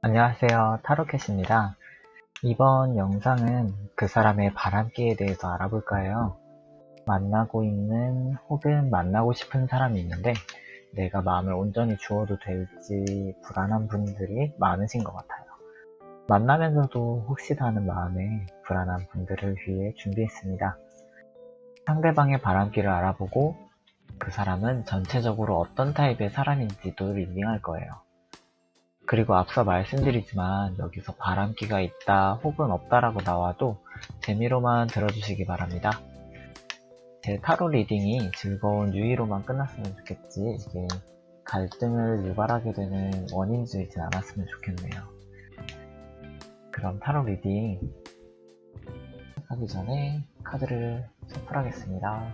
안녕하세요. 타로캣입니다. 이번 영상은 그 사람의 바람기에 대해서 알아볼 거예요. 만나고 있는 혹은 만나고 싶은 사람이 있는데 내가 마음을 온전히 주어도 될지 불안한 분들이 많으신 것 같아요. 만나면서도 혹시나 하는 마음에 불안한 분들을 위해 준비했습니다. 상대방의 바람기를 알아보고 그 사람은 전체적으로 어떤 타입의 사람인지도 리딩할 거예요. 그리고 앞서 말씀드리지만 여기서 바람기가 있다 혹은 없다라고 나와도 재미로만 들어주시기 바랍니다. 제 타로 리딩이 즐거운 유의로만 끝났으면 좋겠지 이게 갈등을 유발하게 되는 원인이 되진 않았으면 좋겠네요. 그럼 타로 리딩 하기 전에 카드를 셔플하겠습니다.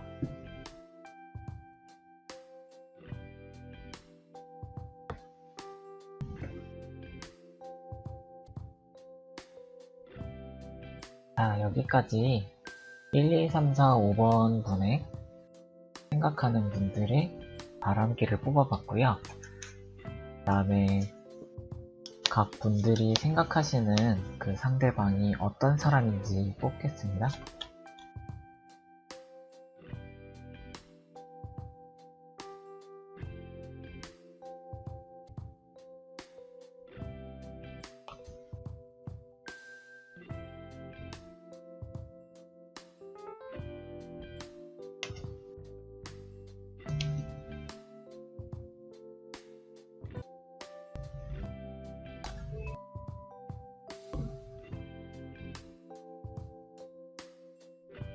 자, 여기까지 1, 2, 3, 4, 5번 분의 생각하는 분들의 바람기를 뽑아봤고요. 그 다음에 각 분들이 생각하시는 그 상대방이 어떤 사람인지 뽑겠습니다.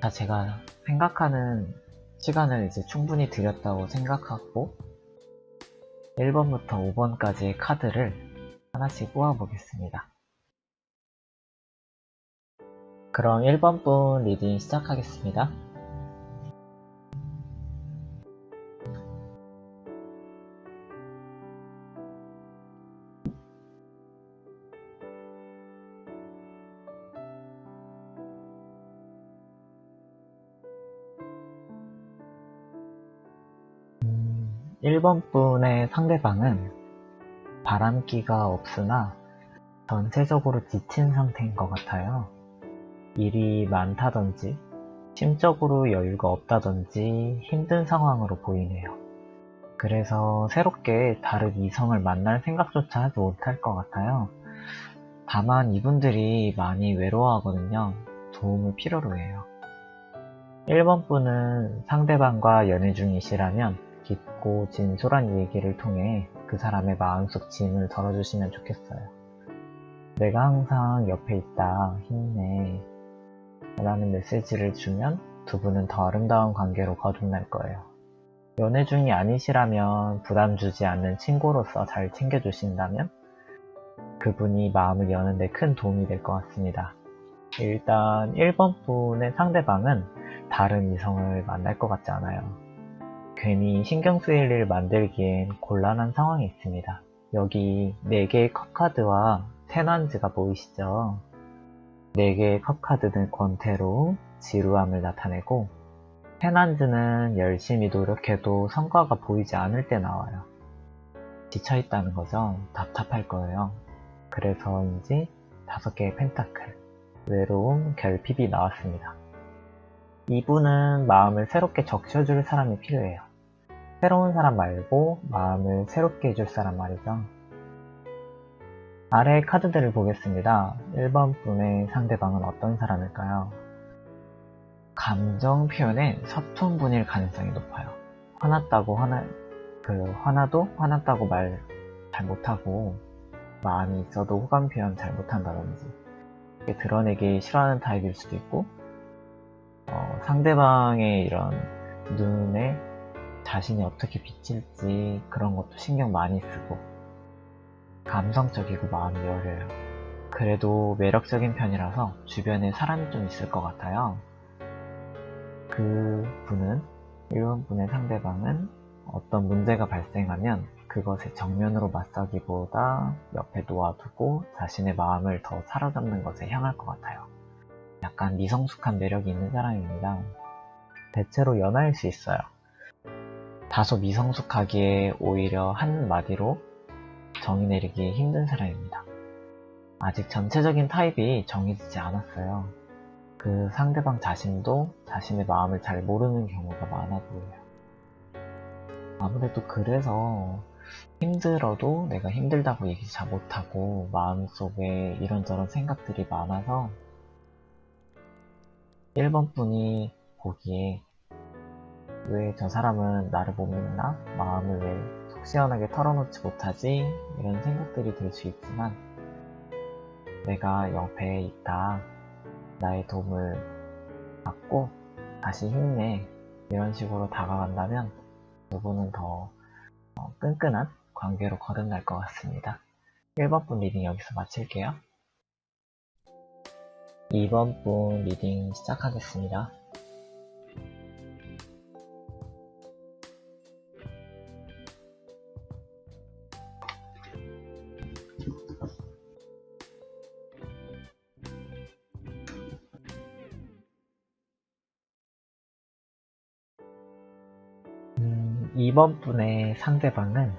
자, 제가 생각하는 시간을 이제 충분히 드렸다고 생각하고 1번부터 5번까지의 카드를 하나씩 뽑아보겠습니다. 그럼 1번 분 리딩 시작하겠습니다. 1번 분의 상대방은 바람기가 없으나 전체적으로 지친 상태인 것 같아요. 일이 많다든지 심적으로 여유가 없다든지 힘든 상황으로 보이네요. 그래서 새롭게 다른 이성을 만날 생각조차 하지 못할 것 같아요. 다만 이분들이 많이 외로워하거든요. 도움을 필요로 해요. 1번 분은 상대방과 연애 중이시라면 깊고 진솔한 얘기를 통해 그 사람의 마음속 짐을 덜어주시면 좋겠어요. 내가 항상 옆에 있다, 힘내 라는 메시지를 주면 두 분은 더 아름다운 관계로 거듭날 거예요. 연애 중이 아니시라면 부담 주지 않는 친구로서 잘 챙겨주신다면 그분이 마음을 여는데 큰 도움이 될 것 같습니다. 일단 1번 분의 상대방은 다른 이성을 만날 것 같지 않아요. 괜히 신경 쓰일 일 만들기엔 곤란한 상황이 있습니다. 여기 4개의 컵카드와 세난즈가 보이시죠? 4개의 컵카드는 권태로움, 지루함을 나타내고 세난즈는 열심히 노력해도 성과가 보이지 않을 때 나와요. 지쳐있다는 거죠. 답답할 거예요. 그래서인지 5개의 펜타클, 외로움, 결핍이 나왔습니다. 이분은 마음을 새롭게 적셔줄 사람이 필요해요. 새로운 사람 말고 마음을 새롭게 해줄 사람 말이죠. 아래 카드들을 보겠습니다. 1번 분의 상대방은 어떤 사람일까요? 감정 표현에 서툰 분일 가능성이 높아요. 화나도 화났다고 말 잘 못하고 마음이 있어도 호감 표현 잘 못한다든지 드러내기 싫어하는 타입일 수도 있고 상대방의 이런 눈에 자신이 어떻게 비칠지 그런 것도 신경 많이 쓰고 감성적이고 마음이 여려요. 그래도 매력적인 편이라서 주변에 사람이 좀 있을 것 같아요. 그 분은 1번 분의 상대방은 어떤 문제가 발생하면 그것에 정면으로 맞서기보다 옆에 놓아두고 자신의 마음을 더 사로잡는 것에 향할 것 같아요. 약간 미성숙한 매력이 있는 사람입니다. 대체로 연하일 수 있어요. 다소 미성숙하기에 오히려 한마디로 정의 내리기 힘든 사람입니다. 아직 전체적인 타입이 정해지지 않았어요. 그 상대방 자신도 자신의 마음을 잘 모르는 경우가 많아 보여요. 아무래도 그래서 힘들어도 내가 힘들다고 얘기 잘 못하고 마음속에 이런저런 생각들이 많아서 1번 분이 보기에 왜 저 사람은 나를 못 믿나? 마음을 왜 속 시원하게 털어놓지 못하지? 이런 생각들이 들 수 있지만 내가 옆에 있다. 나의 도움을 받고 다시 힘내. 이런 식으로 다가간다면 두 분은 더 끈끈한 관계로 거듭날 것 같습니다. 1번 분 리딩 여기서 마칠게요. 2번 분 리딩 시작하겠습니다. 이번 분의 상대방은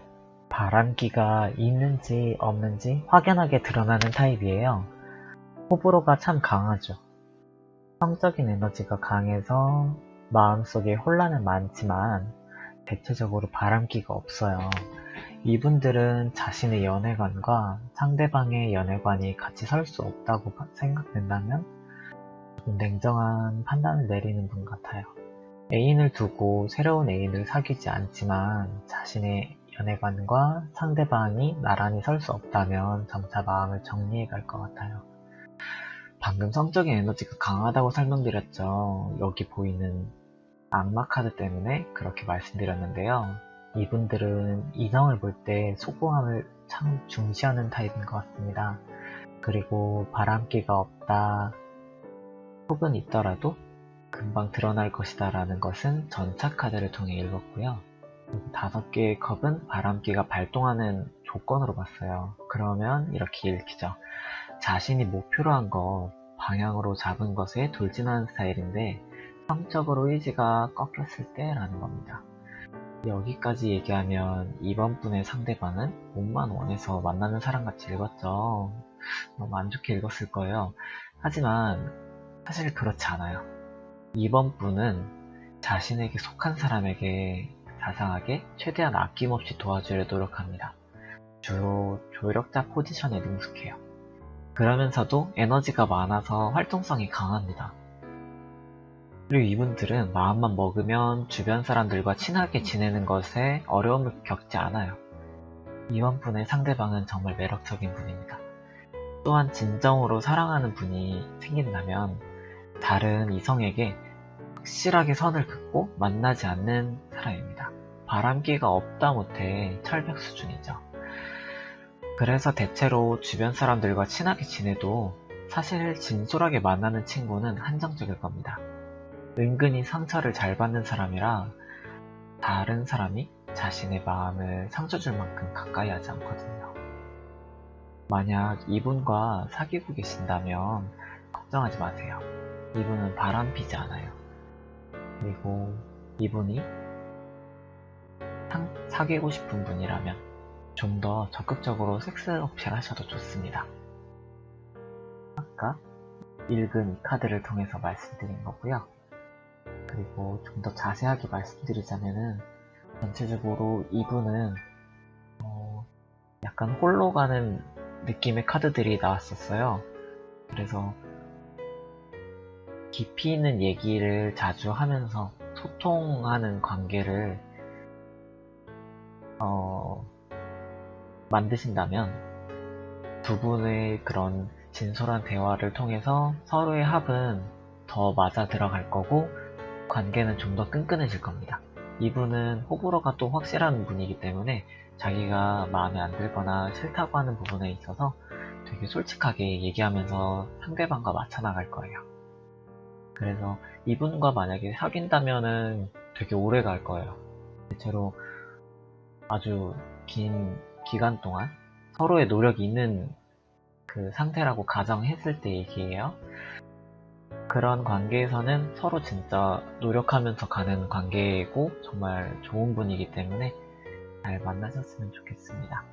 바람기가 있는지 없는지 확연하게 드러나는 타입이에요. 호불호가 참 강하죠. 성적인 에너지가 강해서 마음속에 혼란은 많지만 대체적으로 바람기가 없어요. 이분들은 자신의 연애관과 상대방의 연애관이 같이 설 수 없다고 생각된다면 좀 냉정한 판단을 내리는 분 같아요. 애인을 두고 새로운 애인을 사귀지 않지만 자신의 연애관과 상대방이 나란히 설 수 없다면 점차 마음을 정리해 갈 것 같아요. 방금 성적인 에너지가 강하다고 설명드렸죠. 여기 보이는 악마 카드 때문에 그렇게 말씀드렸는데요. 이분들은 이성을 볼 때 소중함을 참 중시하는 타입인 것 같습니다. 그리고 바람기가 없다, 혹은 있더라도 금방 드러날 것이다 라는 것은 전차 카드를 통해 읽었고요. 5개의 컵은 바람기가 발동하는 조건으로 봤어요. 그러면 이렇게 읽히죠. 자신이 목표로 한 것, 방향으로 잡은 것에 돌진하는 스타일인데 성적으로 의지가 꺾였을 때 라는 겁니다. 여기까지 얘기하면 이번 분의 상대방은 몸만 원해서 만나는 사람같이 읽었죠. 너무 안 좋게 읽었을 거예요. 하지만 사실 그렇지 않아요. 이번 분은 자신에게 속한 사람에게 자상하게 최대한 아낌없이 도와주려 노력합니다. 주로 조력자 포지션에 능숙해요. 그러면서도 에너지가 많아서 활동성이 강합니다. 그리고 이분들은 마음만 먹으면 주변 사람들과 친하게 지내는 것에 어려움을 겪지 않아요. 이번 분의 상대방은 정말 매력적인 분입니다. 또한 진정으로 사랑하는 분이 생긴다면 다른 이성에게 확실하게 선을 긋고 만나지 않는 사람입니다. 바람기가 없다 못해 철벽 수준이죠. 그래서 대체로 주변 사람들과 친하게 지내도 사실 진솔하게 만나는 친구는 한정적일 겁니다. 은근히 상처를 잘 받는 사람이라 다른 사람이 자신의 마음을 상처 줄 만큼 가까이 하지 않거든요. 만약 이분과 사귀고 계신다면 걱정하지 마세요. 이분은 바람피지 않아요. 그리고 이분이 사귀고 싶은 분이라면 좀 더 적극적으로 섹스 어필 하셔도 좋습니다. 아까 읽은 이 카드를 통해서 말씀드린 거고요. 그리고 좀 더 자세하게 말씀드리자면은 전체적으로 이분은 약간 홀로 가는 느낌의 카드들이 나왔었어요. 그래서 깊이 있는 얘기를 자주 하면서 소통하는 관계를 만드신다면 두 분의 그런 진솔한 대화를 통해서 서로의 합은 더 맞아 들어갈 거고 관계는 좀 더 끈끈해질 겁니다. 이분은 호불호가 또 확실한 분이기 때문에 자기가 마음에 안 들거나 싫다고 하는 부분에 있어서 되게 솔직하게 얘기하면서 상대방과 맞춰 나갈 거예요. 그래서 이분과 만약에 사귄다면은 되게 오래 갈 거예요. 대체로 아주 긴 기간 동안 서로의 노력이 있는 그 상태라고 가정했을 때 얘기예요. 그런 관계에서는 서로 진짜 노력하면서 가는 관계이고 정말 좋은 분이기 때문에 잘 만나셨으면 좋겠습니다.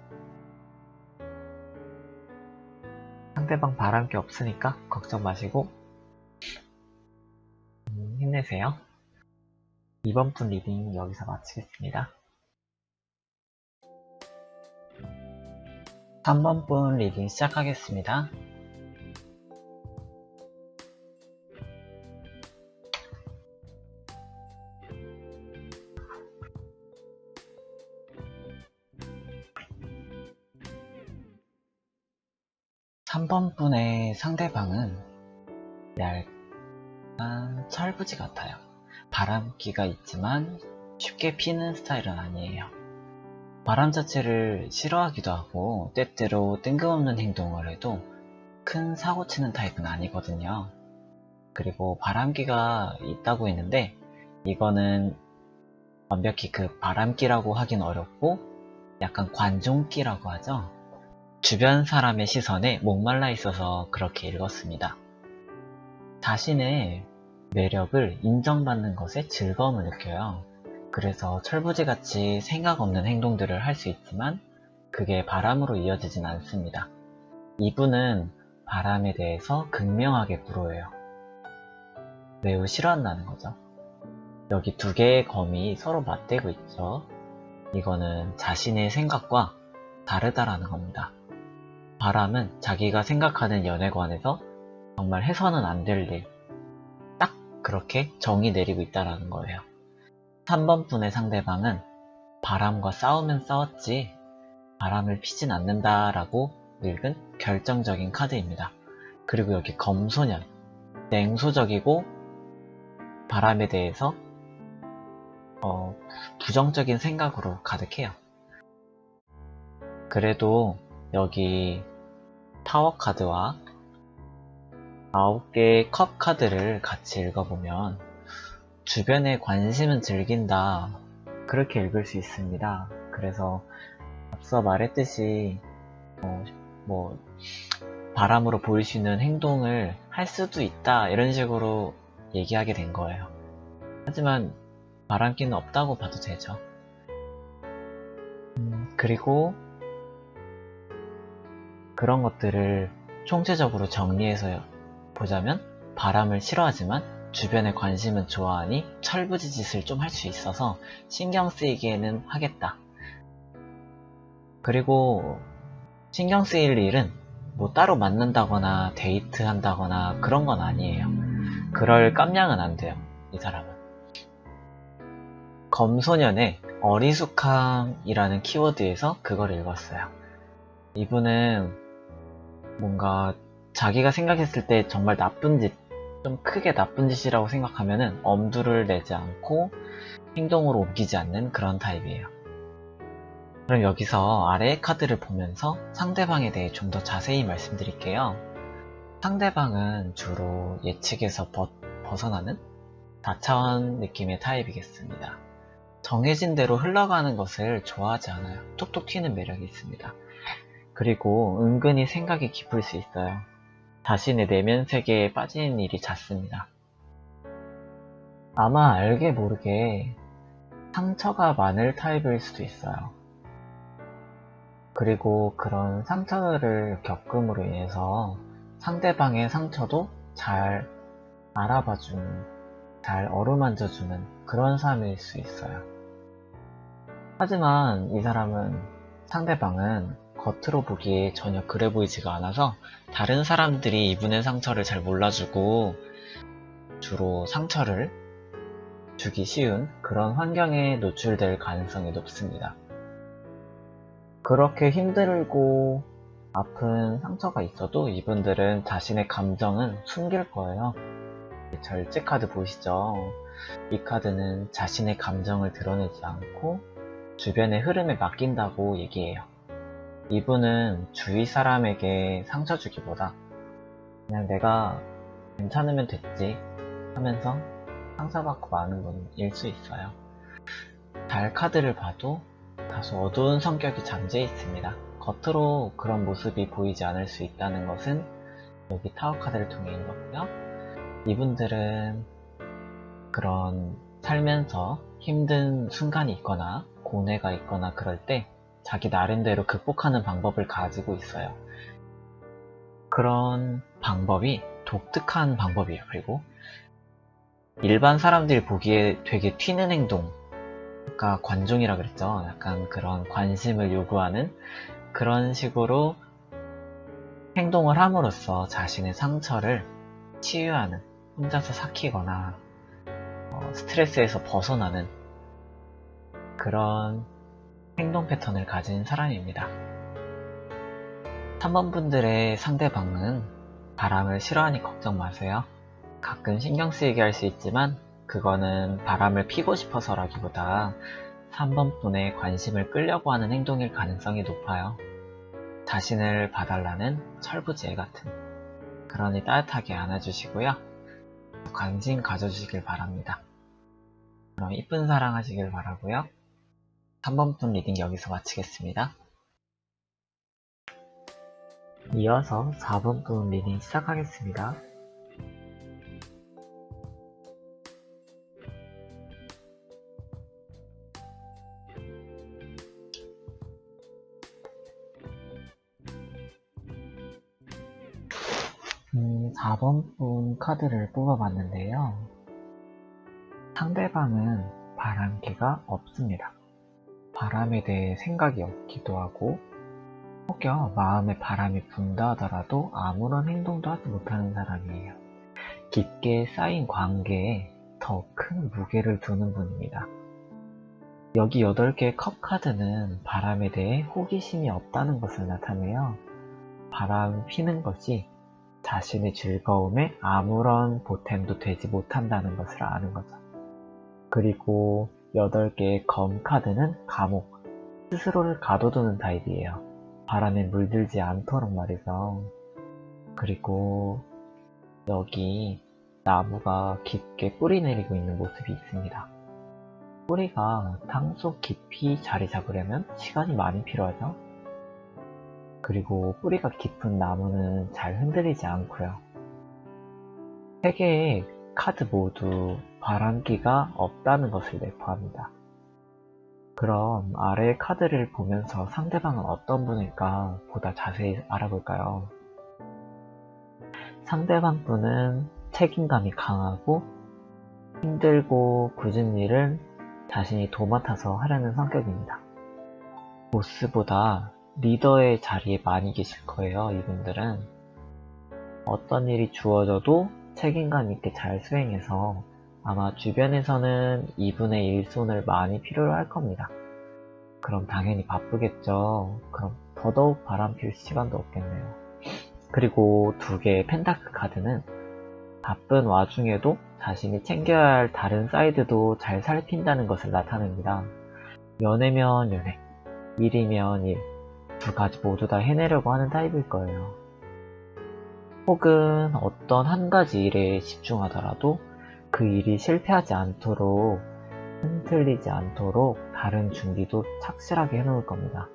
상대방 바람기 없으니까 걱정 마시고 힘내세요. 이번 분 리딩 여기서 마치겠습니다. 3번 분 리딩 시작하겠습니다. 삼 번 분의 상대방은 얇은 철부지 같아요. 바람기가 있지만 쉽게 피는 스타일은 아니에요. 바람 자체를 싫어하기도 하고 때때로 뜬금없는 행동을 해도 큰 사고 치는 타입은 아니거든요. 그리고 바람기가 있다고 했는데 이거는 완벽히 그 바람기라고 하긴 어렵고 약간 관종기라고 하죠. 주변 사람의 시선에 목말라 있어서 그렇게 읽었습니다. 자신의 매력을 인정받는 것에 즐거움을 느껴요. 그래서 철부지같이 생각 없는 행동들을 할 수 있지만 그게 바람으로 이어지진 않습니다. 이분은 바람에 대해서 극명하게 불호해요. 매우 싫어한다는 거죠. 여기 두 개의 검이 서로 맞대고 있죠. 이거는 자신의 생각과 다르다라는 겁니다. 바람은 자기가 생각하는 연애관에서 정말 해서는 안 될 일, 딱 그렇게 정의 내리고 있다는 거예요. 3번 분의 상대방은 바람과 싸우면 싸웠지 바람을 피진 않는다라고 읽은 결정적인 카드입니다. 그리고 여기 검소년, 냉소적이고 바람에 대해서 부정적인 생각으로 가득해요. 그래도 여기 타워 카드와 9개의 컵 카드를 같이 읽어보면 주변에 관심은 즐긴다 그렇게 읽을 수 있습니다. 그래서 앞서 말했듯이 바람으로 보일 수 있는 행동을 할 수도 있다 이런 식으로 얘기하게 된 거예요. 하지만 바람기는 없다고 봐도 되죠. 그리고 그런 것들을 총체적으로 정리해서 보자면 바람을 싫어하지만 주변에 관심은 좋아하니 철부지짓을 좀 할 수 있어서 신경 쓰이기에는 하겠다. 그리고 신경 쓰일 일은 뭐 따로 만난다거나 데이트한다거나 그런 건 아니에요. 그럴 깜냥은 안 돼요. 이 사람은. 검소년의 어리숙함이라는 키워드에서 그걸 읽었어요. 이분은 뭔가 자기가 생각했을 때 정말 나쁜 짓, 좀 크게 나쁜 짓이라고 생각하면은 엄두를 내지 않고 행동으로 옮기지 않는 그런 타입이에요. 그럼 여기서 아래의 카드를 보면서 상대방에 대해 좀 더 자세히 말씀드릴게요. 상대방은 주로 예측에서 벗어나는 4차원 느낌의 타입이겠습니다. 정해진 대로 흘러가는 것을 좋아하지 않아요. 툭툭 튀는 매력이 있습니다. 그리고 은근히 생각이 깊을 수 있어요. 자신의 내면 세계에 빠지는 일이 잦습니다. 아마 알게 모르게 상처가 많을 타입일 수도 있어요. 그리고 그런 상처를 겪음으로 인해서 상대방의 상처도 잘 알아봐주는, 잘 어루만져주는 그런 사람일 수 있어요. 하지만 이 사람은, 상대방은 겉으로 보기에 전혀 그래 보이지가 않아서 다른 사람들이 이분의 상처를 잘 몰라주고 주로 상처를 주기 쉬운 그런 환경에 노출될 가능성이 높습니다. 그렇게 힘들고 아픈 상처가 있어도 이분들은 자신의 감정은 숨길 거예요. 절제 카드 보이시죠? 이 카드는 자신의 감정을 드러내지 않고 주변의 흐름에 맡긴다고 얘기해요. 이분은 주위 사람에게 상처 주기보다 그냥 내가 괜찮으면 됐지 하면서 상처받고 마는 분일 수 있어요. 달 카드를 봐도 다소 어두운 성격이 잠재 있습니다. 겉으로 그런 모습이 보이지 않을 수 있다는 것은 여기 타워 카드를 통해 읽었고요. 이분들은 그런 살면서 힘든 순간이 있거나 고뇌가 있거나 그럴 때 자기 나름대로 극복하는 방법을 가지고 있어요. 그런 방법이 독특한 방법이에요. 그리고 일반 사람들이 보기에 되게 튀는 행동, 아까 관종이라 그랬죠. 약간 그런 관심을 요구하는 그런 식으로 행동을 함으로써 자신의 상처를 치유하는, 혼자서 삭히거나 스트레스에서 벗어나는 그런 행동 패턴을 가진 사람입니다. 3번 분들의 상대방은 바람을 싫어하니 걱정 마세요. 가끔 신경 쓰이게 할 수 있지만 그거는 바람을 피고 싶어서라기보다 3번 분의 관심을 끌려고 하는 행동일 가능성이 높아요. 자신을 봐달라는 철부지애 같은, 그러니 따뜻하게 안아주시고요. 관심 가져주시길 바랍니다. 그럼 이쁜 사랑 하시길 바라고요. 3번 분 리딩 여기서 마치겠습니다. 이어서 4번 분 리딩 시작하겠습니다. 음, 4번 분 카드를 뽑아봤는데요. 상대방은 바람기가 없습니다. 바람에 대해 생각이 없기도 하고, 혹여 마음에 바람이 분다 하더라도 아무런 행동도 하지 못하는 사람이에요. 깊게 쌓인 관계에 더 큰 무게를 두는 분입니다. 여기 8개의 컵 카드는 바람에 대해 호기심이 없다는 것을 나타내요. 바람 피는 것이 자신의 즐거움에 아무런 보탬도 되지 못한다는 것을 아는 거죠. 그리고 8개의 검 카드는 감옥, 스스로를 가둬두는 타입이에요. 바람에 물들지 않도록 말이죠. 그리고 여기 나무가 깊게 뿌리 내리고 있는 모습이 있습니다. 뿌리가 땅속 깊이 자리 잡으려면 시간이 많이 필요하죠. 그리고 뿌리가 깊은 나무는 잘 흔들리지 않고요. 3개의 카드 모두 바람기가 없다는 것을 내포합니다. 그럼 아래의 카드를 보면서 상대방은 어떤 분일까 보다 자세히 알아볼까요? 상대방 분은 책임감이 강하고 힘들고 굳은 일은 자신이 도맡아서 하려는 성격입니다. 보스보다 리더의 자리에 많이 계실 거예요. 이분들은 어떤 일이 주어져도 책임감 있게 잘 수행해서 아마 주변에서는 이분의 일손을 많이 필요로 할 겁니다. 그럼 당연히 바쁘겠죠. 그럼 더더욱 바람 필 시간도 없겠네요. 그리고 2개의 펜타클 카드는 바쁜 와중에도 자신이 챙겨야 할 다른 사이드도 잘 살핀다는 것을 나타냅니다. 연애면 연애, 일이면 일, 2가지 모두 다 해내려고 하는 타입일 거예요. 혹은 어떤 한 가지 일에 집중하더라도 그 일이 실패하지 않도록, 흔들리지 않도록 다른 준비도 착실하게 해놓을 겁니다.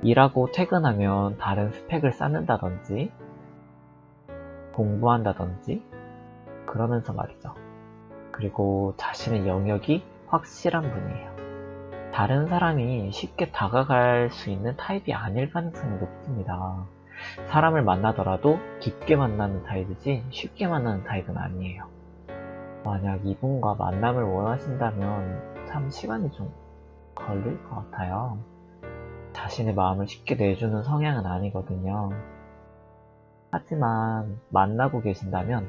일하고 퇴근하면 다른 스펙을 쌓는다든지 공부한다든지 그러면서 말이죠. 그리고 자신의 영역이 확실한 분이에요. 다른 사람이 쉽게 다가갈 수 있는 타입이 아닐 가능성이 높습니다. 사람을 만나더라도 깊게 만나는 타입이지 쉽게 만나는 타입은 아니에요. 만약 이분과 만남을 원하신다면 참 시간이 좀 걸릴 것 같아요. 자신의 마음을 쉽게 내주는 성향은 아니거든요. 하지만 만나고 계신다면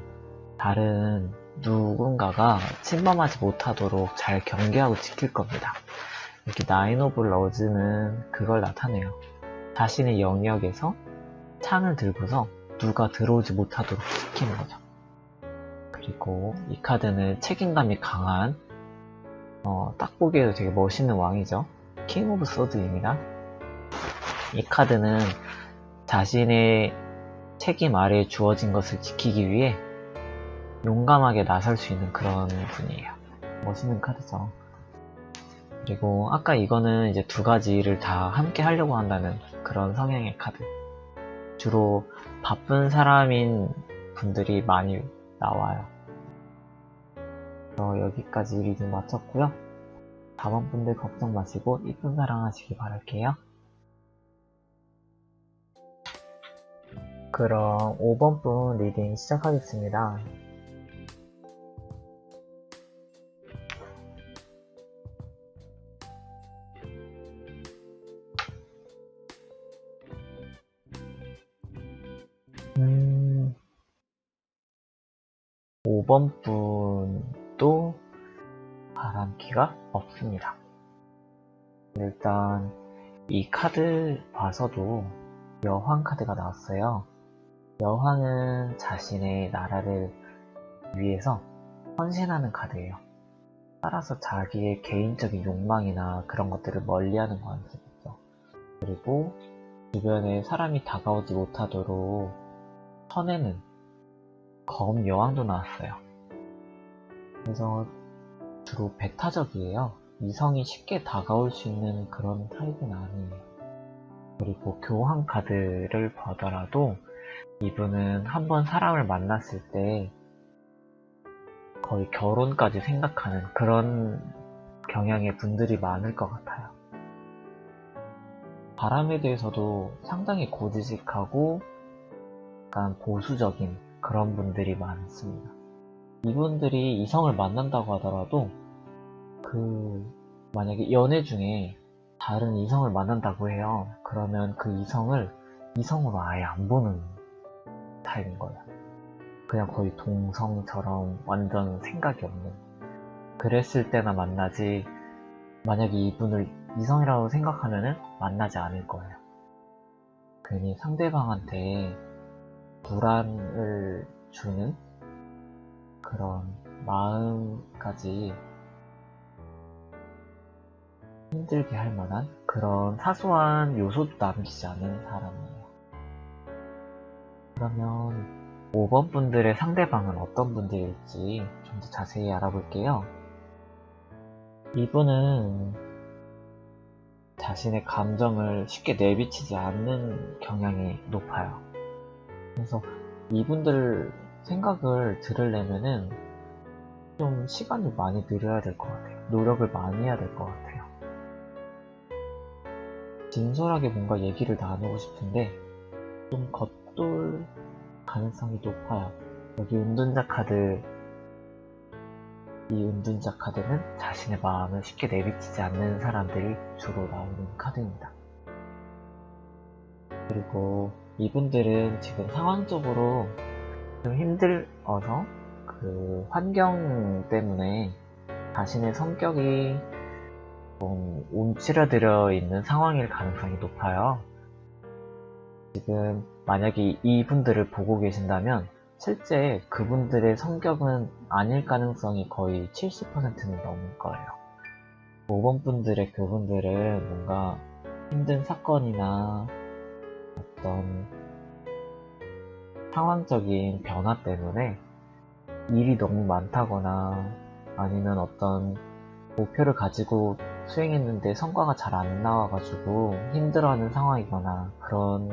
다른 누군가가 침범하지 못하도록 잘 경계하고 지킬 겁니다. 여기 나인 오브 러즈는 그걸 나타내요. 자신의 영역에서 창을 들고서 누가 들어오지 못하도록 지키는 거죠. 그리고 이 카드는 책임감이 강한 딱 보기에도 되게 멋있는 왕이죠. 킹 오브 소드입니다. 이 카드는 자신의 책임 아래에 주어진 것을 지키기 위해 용감하게 나설 수 있는 그런 분이에요. 멋있는 카드죠. 그리고 아까 이거는 이제 2가지를 다 함께 하려고 한다는 그런 성향의 카드. 주로 바쁜 사람인 분들이 많이 나와요. 여기까지 리딩 마쳤고요. 4번 분들 걱정 마시고 이쁜 사랑 하시기 바랄게요. 그럼 5번 분 리딩 시작하겠습니다. 음, 5번 분도 바람기가 없습니다. 일단 이 카드 봐서도 여왕 카드가 나왔어요. 여왕은 자신의 나라를 위해서 헌신하는 카드예요. 따라서 자기의 개인적인 욕망이나 그런 것들을 멀리하는 관습이죠. 그리고 주변에 사람이 다가오지 못하도록 쳐내는 검 여왕도 나왔어요. 그래서 주로 배타적이에요. 이성이 쉽게 다가올 수 있는 그런 타입은 아니에요. 그리고 교황 카드를 보더라도 이분은 한번 사람을 만났을 때 거의 결혼까지 생각하는 그런 경향의 분들이 많을 것 같아요. 바람에 대해서도 상당히 고지식하고 약간 보수적인 그런 분들이 많습니다. 이분들이 이성을 만난다고 하더라도 만약에 연애 중에 다른 이성을 만난다고 해요. 그러면 그 이성을 이성으로 아예 안 보는 타입인 거예요. 그냥 거의 동성처럼 완전 생각이 없는. 그랬을 때나 만나지, 만약에 이분을 이성이라고 생각하면은 만나지 않을 거예요. 괜히 상대방한테 불안을 주는 그런 마음까지 힘들게 할 만한 그런 사소한 요소도 남기지 않은 사람이에요. 그러면 5번 분들의 상대방은 어떤 분들일지 좀 더 자세히 알아볼게요. 이분은 자신의 감정을 쉽게 내비치지 않는 경향이 높아요. 그래서 이분들 생각을 들으려면은 좀 시간이 많이 들여야 될 것 같아요. 노력을 많이 해야 될 것 같아요. 진솔하게 뭔가 얘기를 나누고 싶은데 좀 겉돌 가능성이 높아요. 여기 은둔자 카드, 이 은둔자 카드는 자신의 마음을 쉽게 내비치지 않는 사람들이 주로 나오는 카드입니다. 그리고 이분들은 지금 상황적으로 좀 힘들어서 그 환경 때문에 자신의 성격이 좀 움츠러들어 있는 상황일 가능성이 높아요. 지금 만약에 이분들을 보고 계신다면 실제 그분들의 성격은 아닐 가능성이 거의 70%는 넘을 거예요. 5번 분들의 그분들은 뭔가 힘든 사건이나 어떤 상황적인 변화 때문에 일이 너무 많다거나 아니면 어떤 목표를 가지고 수행했는데 성과가 잘 안 나와가지고 힘들어하는 상황이거나 그런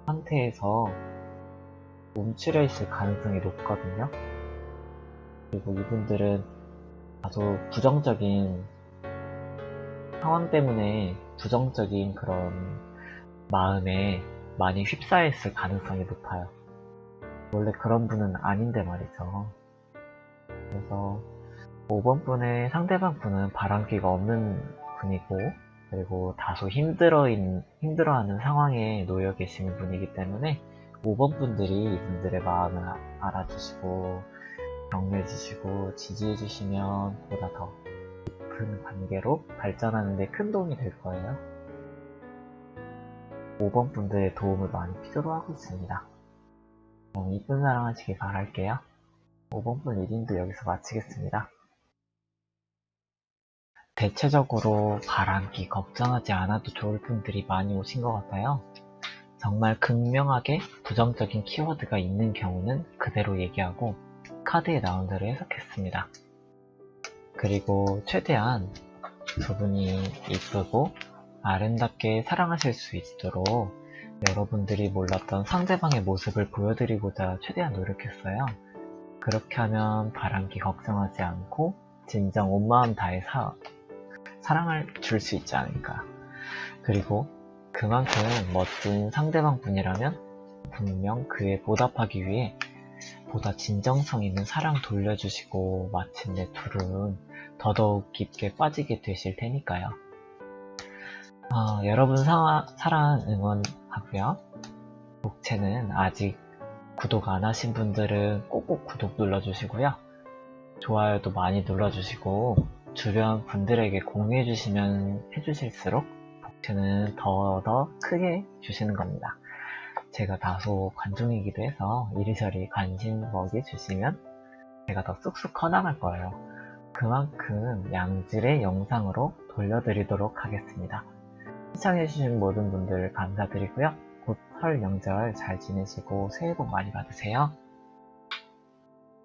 상태에서 움츠려 있을 가능성이 높거든요. 그리고 이분들은 다소 부정적인 상황 때문에 부정적인 그런 마음에 많이 휩싸여 있을 가능성이 높아요. 원래 그런 분은 아닌데 말이죠. 그래서 5번 분의 상대방 분은 바람기가 없는 분이고, 그리고 다소 힘들어하는 상황에 놓여 계신 분이기 때문에 5번 분들이 이분들의 마음을 알아주시고 격려해주시고 지지해주시면 보다 더 깊은 관계로 발전하는 데 큰 도움이 될 거예요. 5번 분들의 도움을 많이 필요로 하고 있습니다. 그럼 이쁜 사랑하시길 바랄게요. 5번 분 리딩도 여기서 마치겠습니다. 대체적으로 바람기 걱정하지 않아도 좋을 분들이 많이 오신 것 같아요. 정말 극명하게 부정적인 키워드가 있는 경우는 그대로 얘기하고 카드에 나온 대로 해석했습니다. 그리고 최대한 두 분이 이쁘고 아름답게 사랑하실 수 있도록 여러분들이 몰랐던 상대방의 모습을 보여드리고자 최대한 노력했어요. 그렇게 하면 바람기 걱정하지 않고 진정 온 마음 다해 사랑을 줄 수 있지 않을까. 그리고 그만큼 멋진 상대방 분이라면 분명 그에 보답하기 위해 보다 진정성 있는 사랑 돌려주시고 마침내 둘은 더더욱 깊게 빠지게 되실 테니까요. 여러분 사랑 응원하고요. 복채는 아직 구독 안 하신 분들은 꼭꼭 구독 눌러주시고요. 좋아요도 많이 눌러주시고 주변 분들에게 해주실수록 복채는 더 크게 주시는 겁니다. 제가 다소 관종이기도 해서 이리저리 관심 먹여주시면 제가 더 쑥쑥 커나갈 거예요. 그만큼 양질의 영상으로 돌려드리도록 하겠습니다. 시청해주신 모든 분들 감사드리고요. 곧 설 명절 잘 지내시고 새해 복 많이 받으세요.